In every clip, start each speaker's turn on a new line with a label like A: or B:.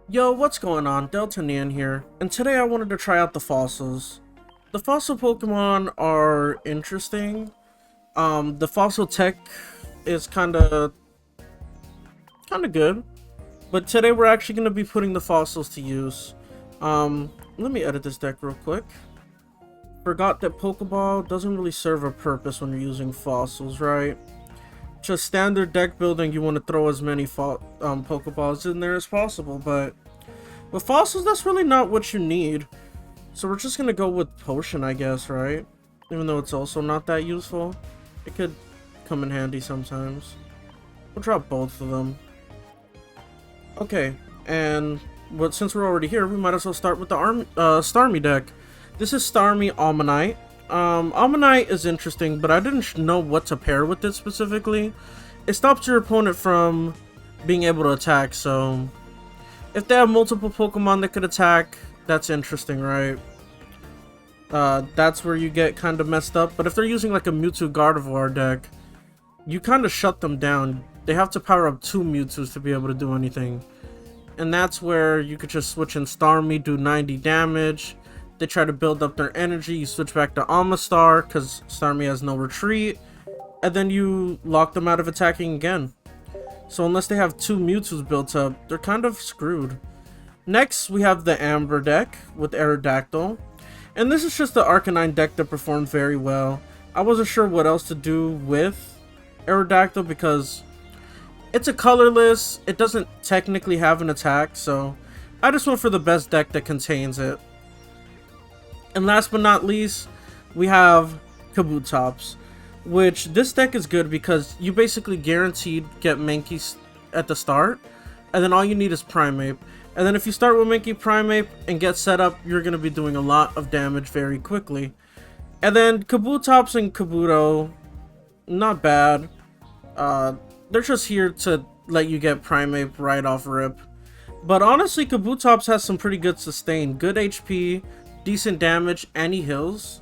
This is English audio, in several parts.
A: Yo, what's going on? Deltanian here, and today I wanted to try out the fossils. The fossil Pokemon are interesting. The fossil tech is kinda good, but today we're actually gonna be putting the fossils to use. Let me edit this deck real quick. Forgot that Pokeball doesn't really serve a purpose when you're using fossils, right? Just standard deck building, you want to throw as many Pokeballs in there as possible, but with fossils, that's really not what you need. So we're just gonna go with potion, I guess, right? Even though it's also not that useful. It could come in handy sometimes. We'll drop both of them. Okay, but since we're already here, we might as well start with the Starmie deck. This is Starmie Almanite. Almanite is interesting, but I didn't know what to pair with it specifically. It stops your opponent from being able to attack, so if they have multiple Pokemon that could attack, that's interesting, right? That's where you get kind of messed up. But if they're using like a Mewtwo Gardevoir deck, you kind of shut them down. They have to power up 2 Mewtwo's to be able to do anything. And that's where you could just switch in Starmie, do 90 damage. They try to build up their energy, you switch back to Amistar, because Starmie has no retreat. And then you lock them out of attacking again. So unless they have 2 Mewtwo's built up, they're kind of screwed. Next, we have the Amber deck with Aerodactyl. And this is just the Arcanine deck that performed very well. I wasn't sure what else to do with Aerodactyl because it's a colorless, it doesn't technically have an attack, so I just went for the best deck that contains it. And last but not least, we have Kabutops, which this deck is good because you basically guaranteed get Mankey at the start, and then all you need is Primeape. And then if you start with Mankey Primeape and get set up, you're going to be doing a lot of damage very quickly. And then Kabutops and Kabuto, not bad. They're just here to let you get Primeape right off rip. But honestly, Kabutops has some pretty good sustain, good HP, decent damage, and he heals.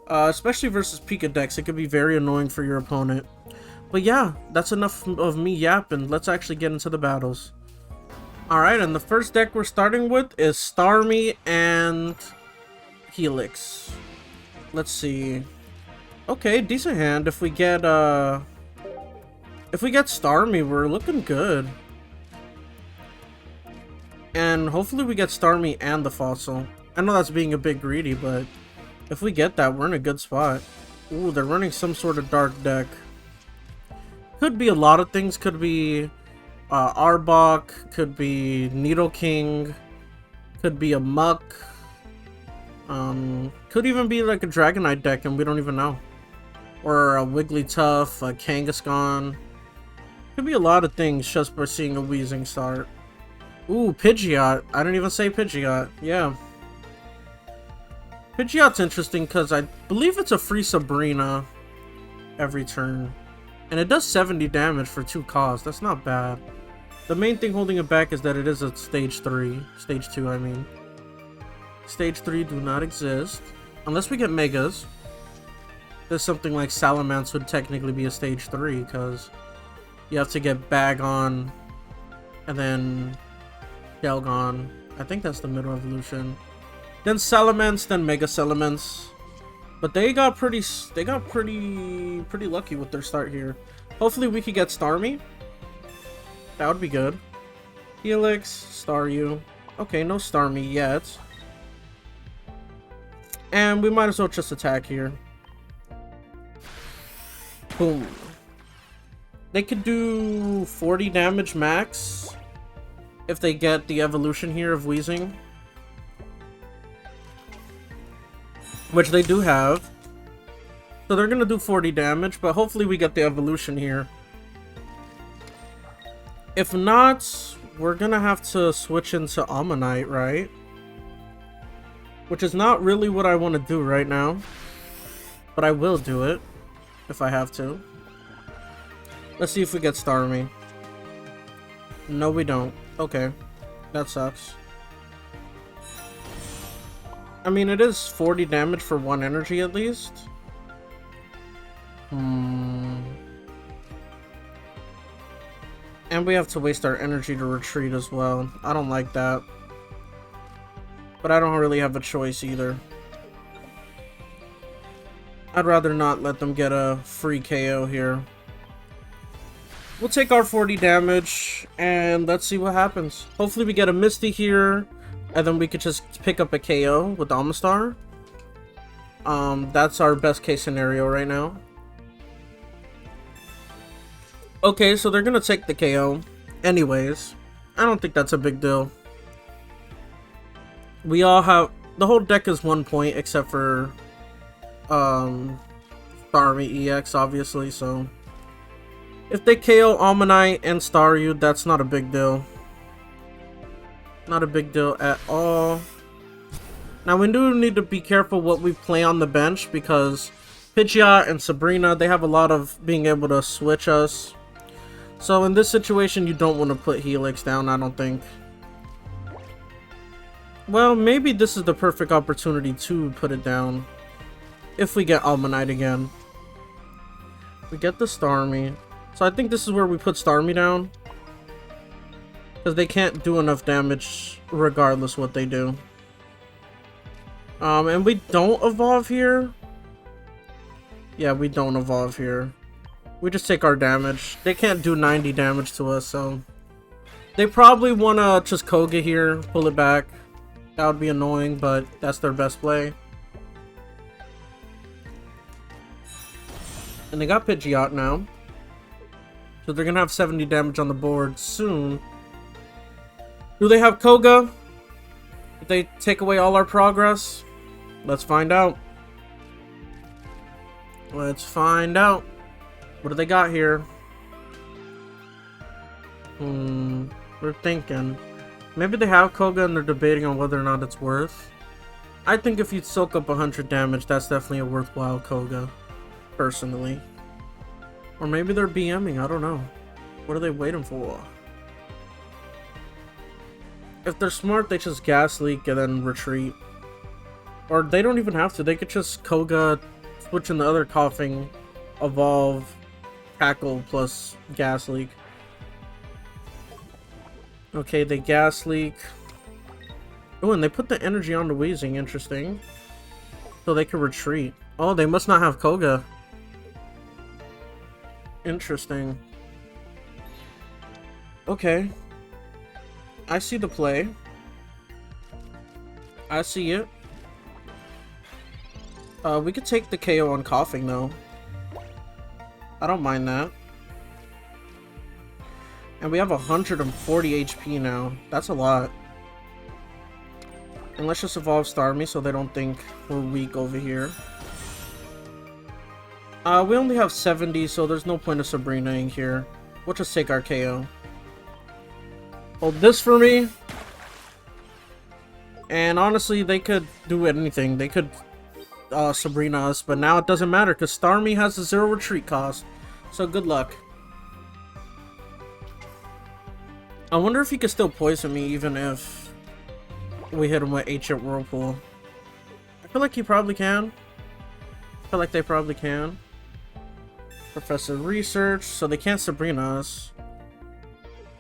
A: Especially versus Pika decks, it could be very annoying for your opponent. But yeah, that's enough of me yapping. Let's actually get into the battles. Alright, and the first deck we're starting with is Starmie and Helix. Let's see. Okay, decent hand. If we get Starmie, we're looking good. And hopefully we get Starmie and the Fossil. I know that's being a bit greedy, but if we get that, we're in a good spot. Ooh, they're running some sort of dark deck. Could be a lot of things. Could be Arbok, could be Nidoking, could be a Muck. Could even be like a Dragonite deck and we don't even know. Or a Wigglytuff, a Kangaskhan. Could be a lot of things just by seeing a Weezing start. Ooh, Pidgeot. I didn't even say Pidgeot. Yeah. Pidgeot's interesting because I believe it's a free Sabrina every turn. And it does 70 damage for 2 costs. That's not bad. The main thing holding it back is that it is a stage 3. Stage 2, I mean. Stage 3 do not exist. Unless we get Megas. There's something like Salamence would technically be a stage 3 because you have to get Bagon and then Delgon. I think that's the middle evolution. Then Salamence, then Mega Salamence. But they got pretty lucky with their start here. Hopefully we could get Starmie. That would be good. Helix, Staryu. Okay, no Starmie yet. And we might as well just attack here. Boom. They could do 40 damage max if they get the evolution here of Weezing. Which they do have. So they're gonna do 40 damage, but hopefully we get the evolution here. If not, we're gonna have to switch into Ammonite, right? Which is not really what I want to do right now. But I will do it, if I have to. Let's see if we get Starmie. No, we don't. Okay. That sucks. I mean, it is 40 damage for 1 energy at least. And we have to waste our energy to retreat as well. I don't like that. But I don't really have a choice either. I'd rather not let them get a free KO here. We'll take our 40 damage, and let's see what happens. Hopefully we get a Misty here, and then we could just pick up a KO with Amistar. That's our best case scenario right now. Okay, so they're gonna take the KO. Anyways, I don't think that's a big deal. We all have... The whole deck is 1 point, except for... Starmie EX, obviously, so... If they KO Almanite and Staryu, that's not a big deal. Not a big deal at all. Now, we do need to be careful what we play on the bench, because Pidgeot and Sabrina, they have a lot of being able to switch us. So in this situation, you don't want to put Helix down, I don't think. Well, maybe this is the perfect opportunity to put it down. If we get Almanite again. We get the Starmie. So I think this is where we put Starmie down. Because they can't do enough damage regardless what they do. And we don't evolve here. Yeah, we don't evolve here. We just take our damage. They can't do 90 damage to us, so... They probably want to just Koga here, pull it back. That would be annoying, but that's their best play. And they got Pidgeot now. So they're gonna have 70 damage on the board soon. Do they have Koga? Did they take away all our progress? Let's find out. Let's find out. What do they got here? We're thinking. Maybe they have Koga and they're debating on whether or not it's worth. I think if you soak up 100 damage, that's definitely a worthwhile Koga. Personally. Or maybe they're BMing, I don't know. What are they waiting for? If they're smart, they just Gas Leak and then retreat. Or they don't even have to, they could just Koga, switch in the other Coughing, Evolve, Tackle plus Gas Leak. Okay, they Gas Leak. Oh, and they put the energy on the Weezing, interesting. So they can retreat. Oh, they must not have Koga. Interesting. Okay. I see the play. I see it. We could take the KO on Coughing, though. I don't mind that. And we have 140 HP now. That's a lot. And let's just evolve Starmie so they don't think we're weak over here. We only have 70, so there's no point of Sabrina-ing here. We'll just take our KO. Hold this for me. And honestly, they could do anything. They could Sabrina us, but now it doesn't matter because Starmie has a 0 retreat cost. So good luck. I wonder if he could still poison me even if we hit him with Ancient Whirlpool. I feel like he probably can. I feel like they probably can. Professor Research, so they can't Sabrina us.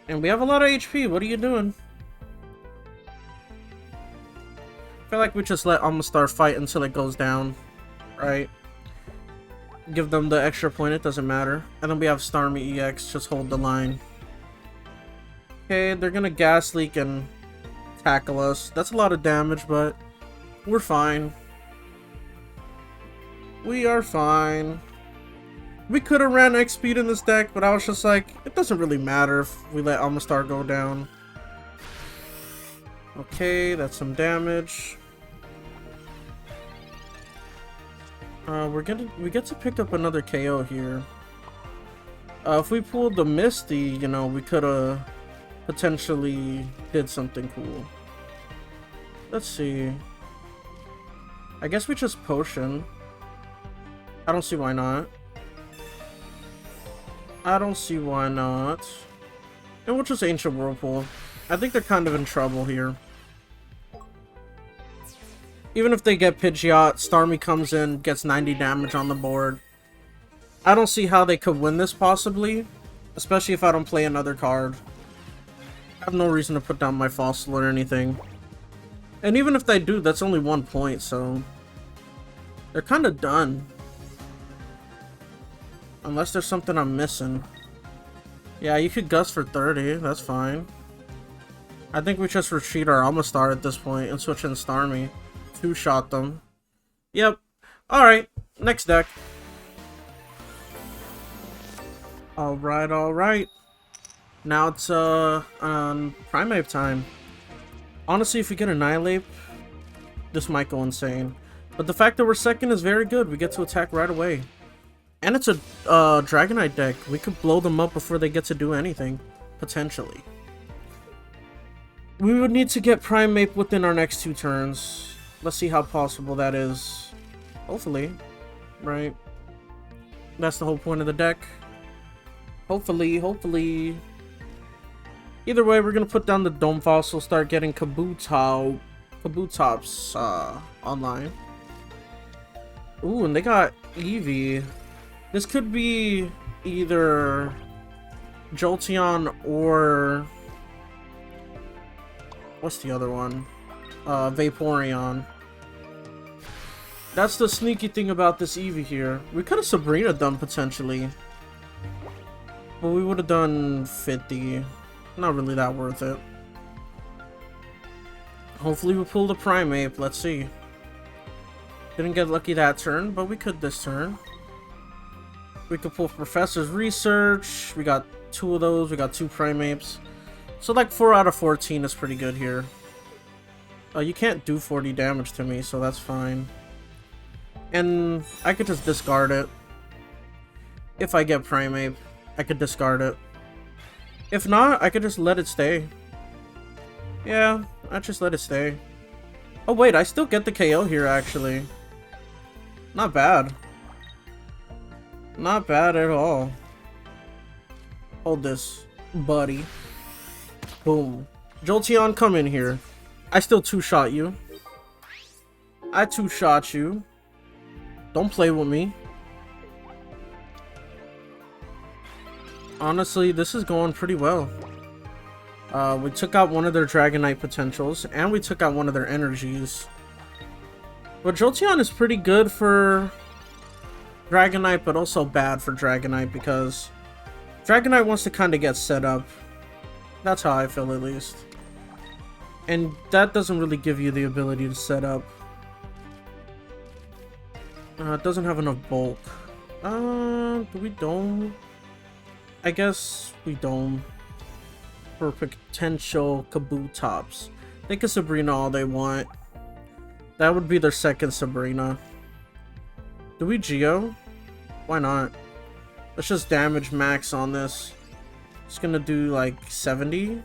A: And we have a lot of HP, what are you doing? I feel like we just let Amistar fight until it goes down, right? Give them the extra point, it doesn't matter. And then we have Starmie EX, just hold the line. Okay, they're gonna Gas Leak and tackle us. That's a lot of damage, but we're fine. We are fine. We could have ran X-Speed in this deck, but I was just like, it doesn't really matter if we let Amistar go down. Okay, that's some damage. We get to pick up another KO here. If we pulled the Misty, you know, we could have potentially did something cool. Let's see. I guess we just Potion. I don't see why not. I don't see why not. And we'll just Ancient Whirlpool. I think they're kind of in trouble here. Even if they get Pidgeot, Starmie comes in, gets 90 damage on the board. I don't see how they could win this possibly. Especially if I don't play another card. I have no reason to put down my fossil or anything. And even if they do, that's only 1 point, so... they're kind of done. Unless there's something I'm missing. Yeah, you could Gust for 30, that's fine. I think we just retreat our Amistar at this point and switch in Starmie. 2-shot them. Yep. Alright, next deck. Alright, alright. Now it's Primate time. Honestly, if we get Annihilate, this might go insane. But the fact that we're second is very good. We get to attack right away. And it's a Dragonite deck. We could blow them up before they get to do anything. Potentially. We would need to get Primate within our next 2 turns. Let's see how possible that is. Hopefully. Right? That's the whole point of the deck. Hopefully, hopefully. Either way, we're gonna put down the Dome Fossil, start getting Kabutops online. Ooh, and they got Eevee. This could be either Jolteon or... what's the other one? Vaporeon. That's the sneaky thing about this Eevee here. We could have Sabrina done potentially. But we would have done 50. Not really that worth it. Hopefully we pull the Primate. Let's see. Didn't get lucky that turn, but we could this turn. We could pull Professor's Research. We got 2 of those. We got 2 Primates. So like 4 out of 14 is pretty good here. You can't do 40 damage to me, so that's fine. And I could just discard it. If I get Primate, I could discard it. If not, I could just let it stay. Yeah, I just let it stay. Oh wait, I still get the KO here actually. Not bad. Not bad at all. Hold this, buddy. Boom. Jolteon, come in here. I still 2-shot you. I 2-shot you. Don't play with me. Honestly, this is going pretty well. We took out one of their Dragonite potentials, and we took out one of their energies. But Jolteon is pretty good for Dragonite, but also bad for Dragonite, because Dragonite wants to kind of get set up. That's how I feel, at least. And that doesn't really give you the ability to set up. It doesn't have enough bulk. Do we Dome? I guess we Dome for potential Kabutops. They can Sabrina all they want. That would be their second Sabrina. Do we Geo? Why not? Let's just damage max on this. It's gonna do like 70.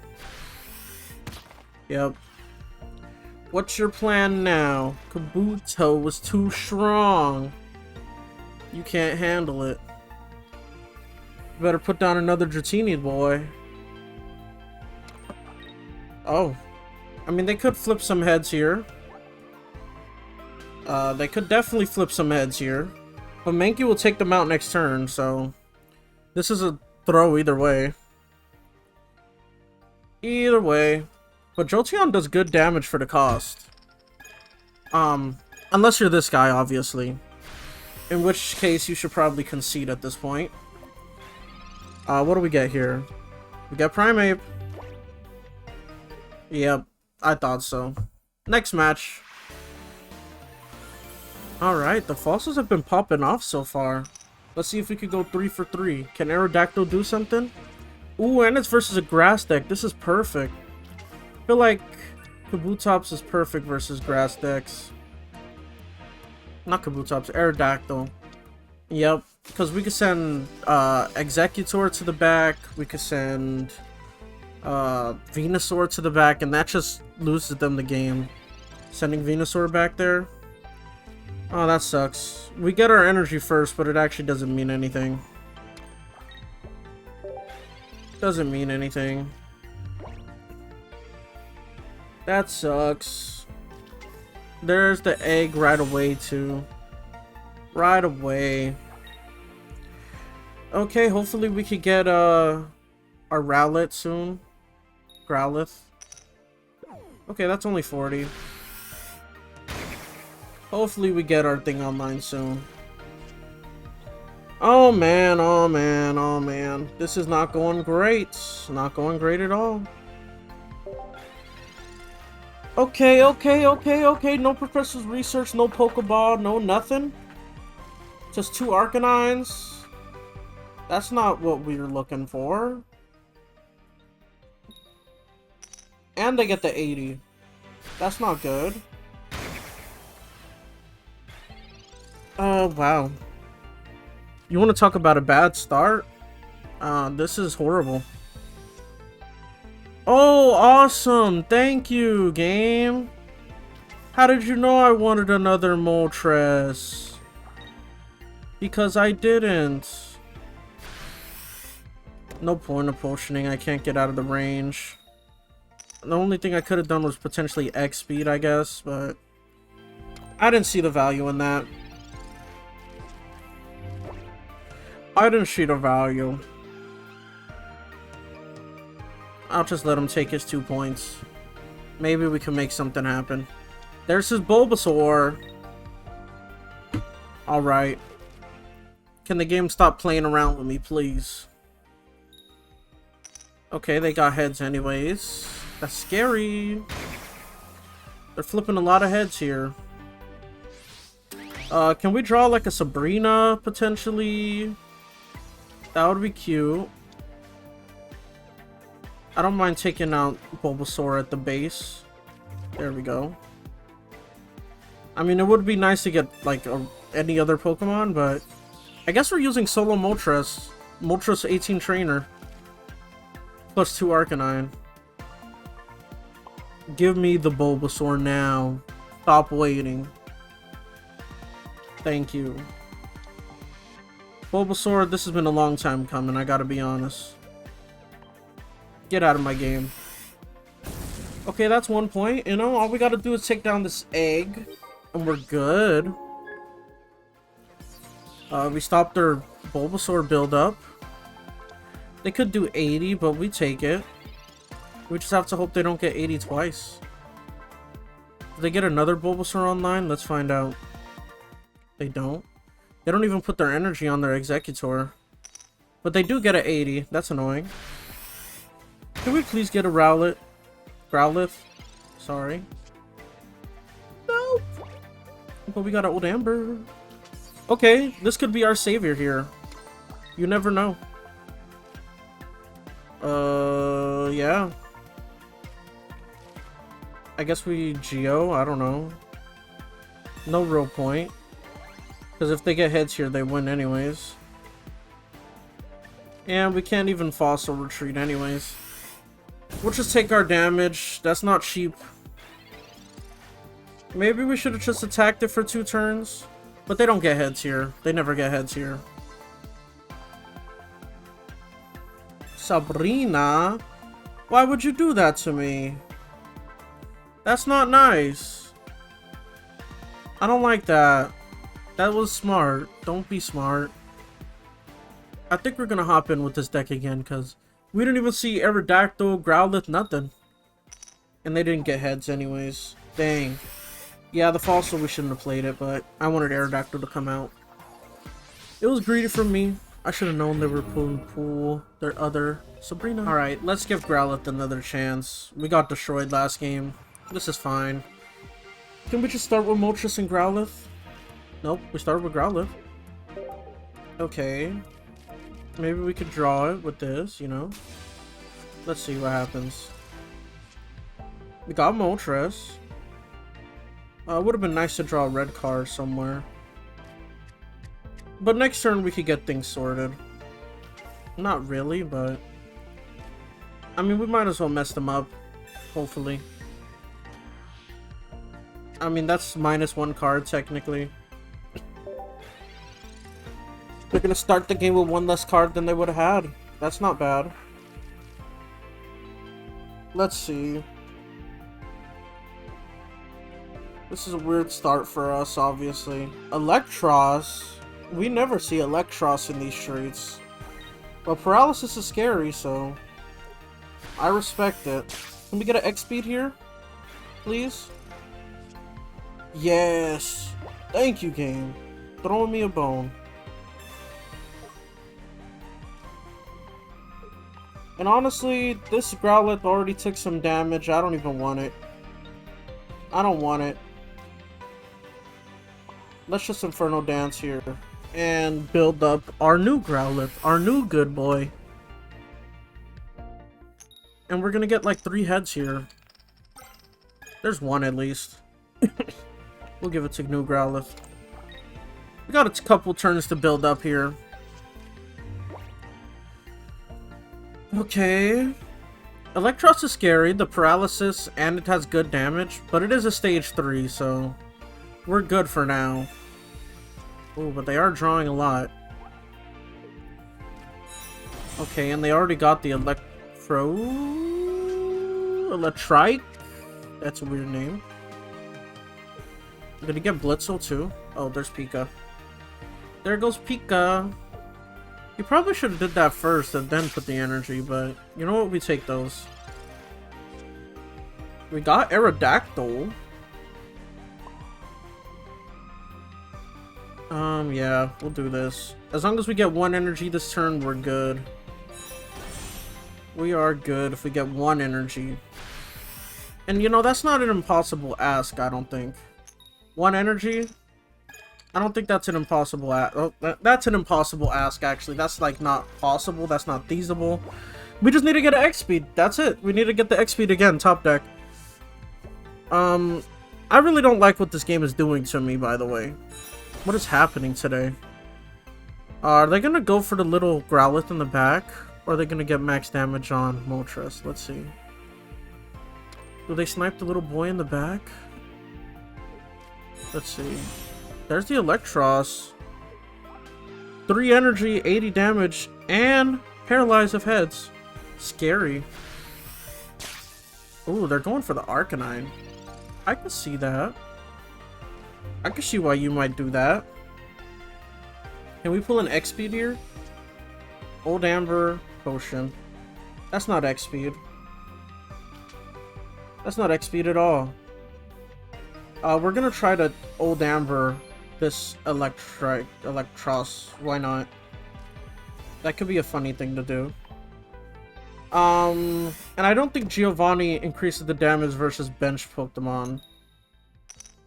A: Yep. What's your plan now? Kabuto was too strong. You can't handle it. Better put down another Dratini, boy. Oh. I mean, they could flip some heads here. They could definitely flip some heads here. But Mankey will take them out next turn, so... this is a throw either way. Either way. But Jolteon does good damage for the cost. Unless you're this guy, obviously. In which case, you should probably concede at this point. What do we get here? We got Primate. Yep, I thought so. Next match. Alright, the fossils have been popping off so far. Let's see if we could go 3 for 3. Can Aerodactyl do something? Ooh, and it's versus a grass deck. This is perfect. I feel like Kabutops is perfect versus grass decks. Not Kabutops, Aerodactyl. Yep, because we could send Executor to the back. We could send Venusaur to the back, and that just loses them the game. Sending Venusaur back there. Oh, that sucks. We get our energy first, but it actually doesn't mean anything. Doesn't mean anything. That sucks. There's the egg right away, too. Right away. Okay, hopefully we could get our Rowlet soon. Growlithe. Okay, that's only 40. Hopefully we get our thing online soon. Oh man, oh man, oh man. This is not going great. Not going great at all. Okay, okay, okay, okay. No Professor's Research, no Pokeball, no nothing. Just 2 Arcanines. That's not what we were looking for. And they get the 80. That's not good. Wow. You want to talk about a bad start? This is horrible. Oh, awesome! Thank you, game! How did you know I wanted another Moltres? Because I didn't. No point of potioning, I can't get out of the range. The only thing I could have done was potentially X speed, I guess, but I didn't see the value in that. I didn't see the value. I'll just let him take his 2 points. Maybe we can make something happen. There's his Bulbasaur. Alright. Can the game stop playing around with me, please? Okay, they got heads anyways. That's scary. They're flipping a lot of heads here. Can we draw like a Sabrina, potentially? That would be cute. I don't mind taking out Bulbasaur at the base. There we go. I mean, it would be nice to get, like, any other Pokemon, but I guess we're using Solo Moltres. Moltres 18 Trainer. Plus 2 Arcanine. Give me the Bulbasaur now. Stop waiting. Thank you. Bulbasaur, this has been a long time coming, I gotta be honest. Get out of my game. Okay, that's 1 point. You know, all we gotta do is take down this egg, and we're good. We stopped their Bulbasaur build-up. They could do 80, but we take it. We just have to hope they don't get 80 twice. Do they get another Bulbasaur online? Let's find out. They don't. They don't even put their energy on their Executor. But they do get an 80. That's annoying. Can we please get a Rowlet? Growlithe? Sorry. Nope. But we got an old Amber. Okay, this could be our savior here. You never know. Yeah. I guess we Geo, I don't know. No real point. Because if they get heads here, they win anyways. And we can't even Fossil Retreat anyways. We'll just take our damage. That's not cheap. Maybe we should have just attacked it for 2 turns. But they don't get heads here. They never get heads here. Sabrina? Why would you do that to me? That's not nice. I don't like that. That was smart. Don't be smart. I think we're gonna hop in with this deck again because we didn't even see Aerodactyl, Growlithe, nothing. And they didn't get heads anyways. Dang. Yeah, the Fossil, we shouldn't have played it, but I wanted Aerodactyl to come out. It was greedy from me. I should have known they were pull their other Sabrina. Alright, let's give Growlithe another chance. We got destroyed last game. This is fine. Can we just start with Moltres and Growlithe? Nope, we started with Growlithe. Okay. Maybe we could draw it with this, you know? Let's see what happens. We got Moltres. It would have been nice to draw a red card somewhere. But next turn we could get things sorted. Not really, but... I mean, we might as well mess them up. Hopefully. I mean, that's -1 card, technically. They're gonna start the game with 1 less card than they would have had. That's not bad. Let's see. This is a weird start for us, obviously. Electros? We never see Electros in these streets. Well, paralysis is scary, so I respect it. Can we get an X speed here? Please? Yes! Thank you, game. Throwing me a bone. And honestly, this Growlithe already took some damage. I don't even want it. I don't want it. Let's just Inferno Dance here. And build up our new Growlithe. Our new good boy. And we're gonna get like 3 heads here. There's 1 at least. We'll give it to new Growlithe. We got a couple turns to build up here. Okay. Electros is scary, the paralysis, and it has good damage, but it is a stage 3, so we're good for now. Oh, but they are drawing a lot. Okay, and they already got the Electrike? That's a weird name. Did he get Blitzel too? Oh, there's Pika. There goes Pika. You probably should have did that first and then put the energy, but you know what? We take those. We got Aerodactyl. Yeah, we'll do this. As long as we get 1 energy this turn, we're good. We are good if we get 1 energy. And you know, that's not an impossible ask, I don't think. 1 energy? I don't think that's an impossible ask. Oh, that's an impossible ask, actually. That's, like, not possible. That's not feasible. We just need to get an X-Speed. That's it. We need to get the X-Speed again, top deck. I really don't like what this game is doing to me, by the way. What is happening today? Are they gonna go for the little Growlithe in the back? Or are they gonna get max damage on Moltres? Let's see. Do they snipe the little boy in the back? Let's see. There's the Electros. 3 energy, 80 damage, and paralyze of heads. Scary. Ooh, they're going for the Arcanine. I can see that. I can see why you might do that. Can we pull an X-Speed here? Old Amber Potion. That's not X-Speed. That's not X-Speed at all. We're gonna try to Old Amber this Electros. Why not? That could be a funny thing to do. And I don't think Giovanni increases the damage versus bench Pokemon.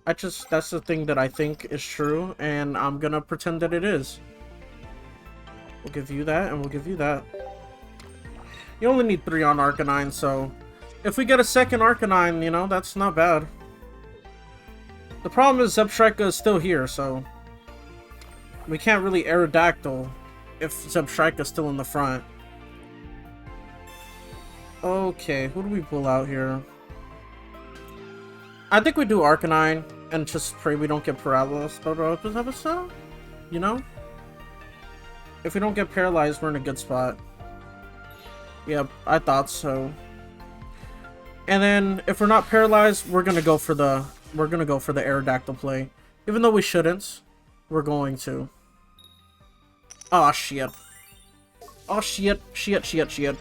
A: That's the thing that I think is true, and I'm gonna pretend that it is. We'll give you that, and we'll give you that. You only need 3 on Arcanine, so if we get a second Arcanine, you know, that's not bad. The problem is Zebstrika is still here, so we can't really Aerodactyl if Zebstrika is still in the front. Okay, who do we pull out here? I think we do Arcanine and just pray we don't get paralyzed this episode. You know? If we don't get paralyzed, we're in a good spot. Yep, I thought so. And then if we're not paralyzed, we're gonna go for the Aerodactyl play. Even though we shouldn't, we're going to. Oh shit. Oh shit, shit.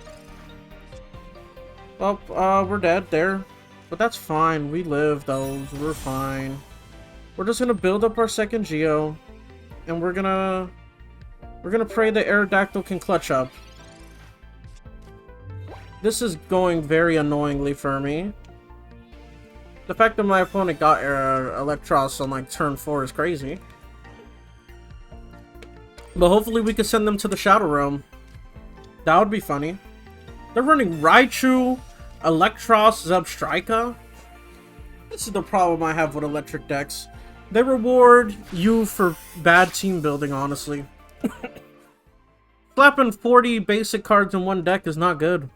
A: Well, we're dead there. But that's fine. We live those. We're fine. We're just gonna build up our second Geo. And we're gonna pray the Aerodactyl can clutch up. This is going very annoyingly for me. The fact that my opponent got Electros on like turn 4 is crazy. But hopefully we can send them to the Shadow Realm. That would be funny. They're running Raichu, Electros, Zebstrika. This is the problem I have with electric decks. They reward you for bad team building, honestly. Slapping 40 basic cards in one deck is not good.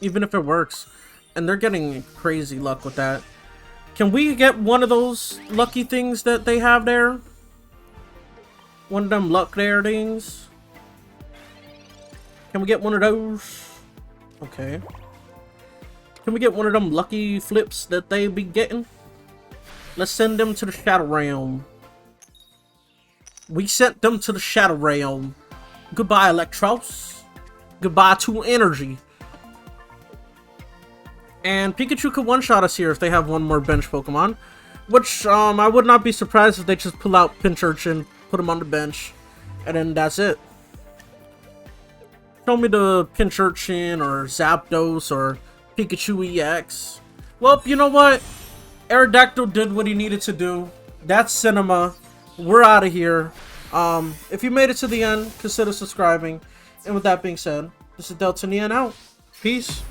A: Even if it works. And they're getting crazy luck with that. Can we get one of those lucky things that they have there? One of them luck there things? Can we get one of those? Okay. Can we get one of them lucky flips that they be getting? Let's send them to the Shadow Realm. We sent them to the Shadow Realm. Goodbye, Electros. Goodbye to energy. And Pikachu could one-shot us here if they have one more bench Pokemon. Which, I would not be surprised if they just pull out Pincurchin, put him on the bench, and then that's it. Show me the Pincurchin or Zapdos or Pikachu EX. Well, you know what? Aerodactyl did what he needed to do. That's cinema. We're out of here. If you made it to the end, consider subscribing. And with that being said, this is Delta Neon out. Peace.